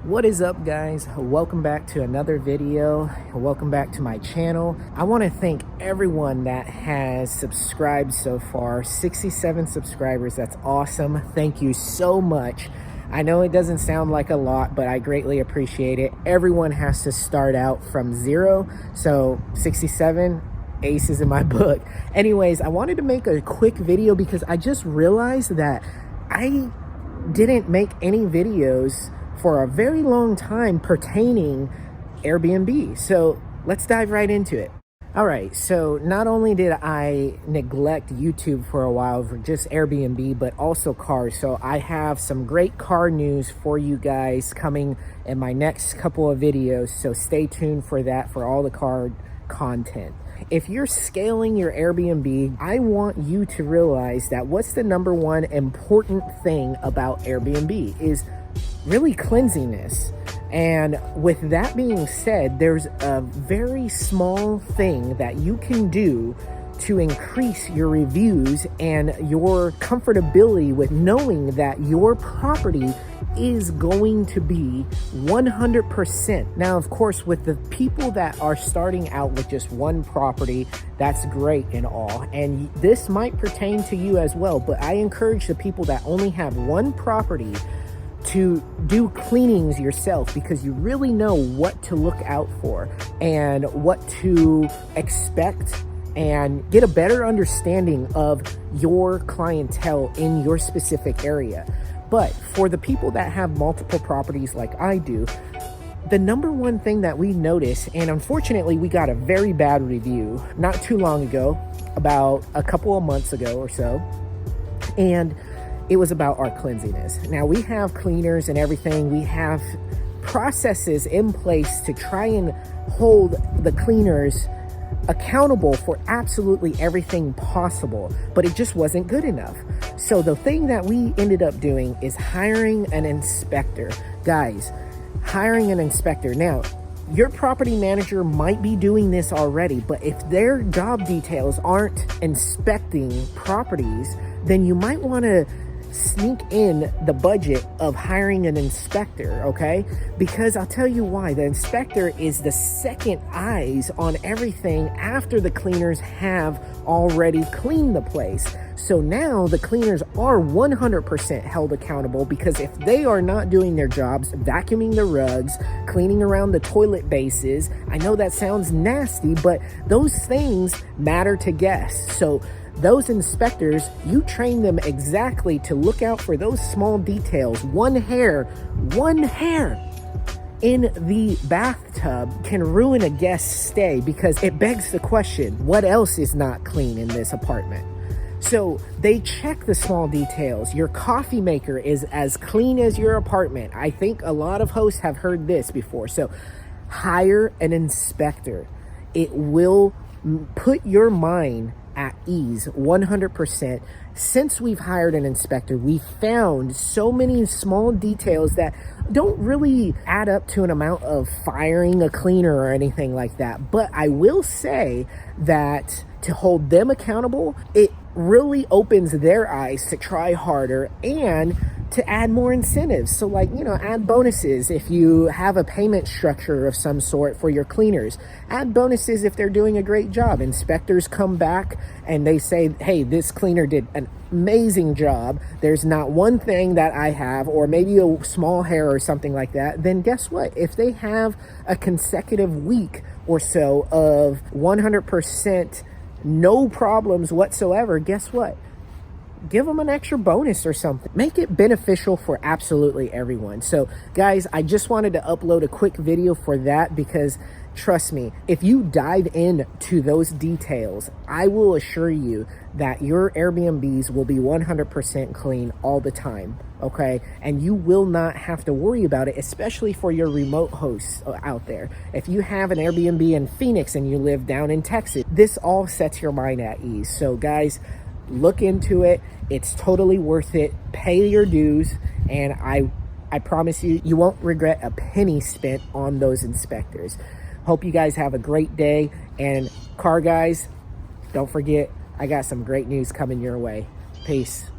What is up, guys? Welcome back to another video. Welcome back to my channel. I want to thank everyone that has subscribed so far. 67 subscribers. That's awesome. Thank you so much. I know it doesn't sound like a lot, but I greatly appreciate it. Everyone has to start out from zero, so 67 aces in my book. Anyways, I wanted to make a quick video because I just realized that I didn't make any videos for a very long time pertaining Airbnb. So let's dive right into it. All right, so not only did I neglect YouTube for a while for just Airbnb, but also cars. So I have some great car news for you guys coming in my next couple of videos. So stay tuned for that, for all the car content. If you're scaling your Airbnb, I want you to realize that what's the number one important thing about Airbnb is really cleanliness. And with that being said, there's a very small thing that you can do to increase your reviews and your comfortability with knowing that your property is going to be 100%. Now, of course, with the people that are starting out with just one property, that's great and all. And this might pertain to you as well. But I encourage the people that only have one property to do cleanings yourself, because you really know what to look out for and what to expect and get a better understanding of your clientele in your specific area. But for the people that have multiple properties like I do, the number one thing that we notice, and unfortunately we got a very bad review not too long ago, about a couple of months ago or so, and it was about our cleanliness. Now, we have cleaners and everything. We have processes in place to try and hold the cleaners accountable for absolutely everything possible, but it just wasn't good enough. So the thing that we ended up doing is hiring an inspector. Guys, hiring an inspector. Now, your property manager might be doing this already, but if their job details aren't inspecting properties, then you might want to sneak in the budget of hiring an inspector, okay? Because I'll tell you why. The inspector is the second eyes on everything after the cleaners have already cleaned the place. So now the cleaners are 100% held accountable, because if they are not doing their jobs, vacuuming the rugs, cleaning around the toilet bases, I know that sounds nasty, but those things matter to guests. So those inspectors, you train them exactly to look out for those small details. One hair in the bathtub can ruin a guest's stay, because it begs the question, what else is not clean in this apartment? So they check the small details. Your coffee maker is as clean as your apartment. I think a lot of hosts have heard this before. So hire an inspector. It will put your mind at ease 100%. Since we've hired an inspector, we found so many small details that don't really add up to an amount of firing a cleaner or anything like that. But I will say that to hold them accountable, it really opens their eyes to try harder and to add more incentives. So, like, you know, add bonuses if you have a payment structure of some sort for your cleaners. Add bonuses if they're doing a great job. Inspectors come back and they say, hey, this cleaner did an amazing job. There's not one thing that I have, or maybe a small hair or something like that. Then guess what? If they have a consecutive week or so of 100% no problems whatsoever, guess what? Give them an extra bonus or something. Make it beneficial for absolutely everyone. So guys, I just wanted to upload a quick video for that, because trust me, if you dive into those details, I will assure you that your Airbnbs will be 100% clean all the time, okay? And you will not have to worry about it, especially for your remote hosts out there. If you have an Airbnb in Phoenix and you live down in Texas, this all sets your mind at ease. So guys, look into it. It's totally worth it. Pay your dues, and I promise you, you won't regret a penny spent on those inspectors. Hope you guys have a great day. And car guys, don't forget, I got some great news coming your way. Peace.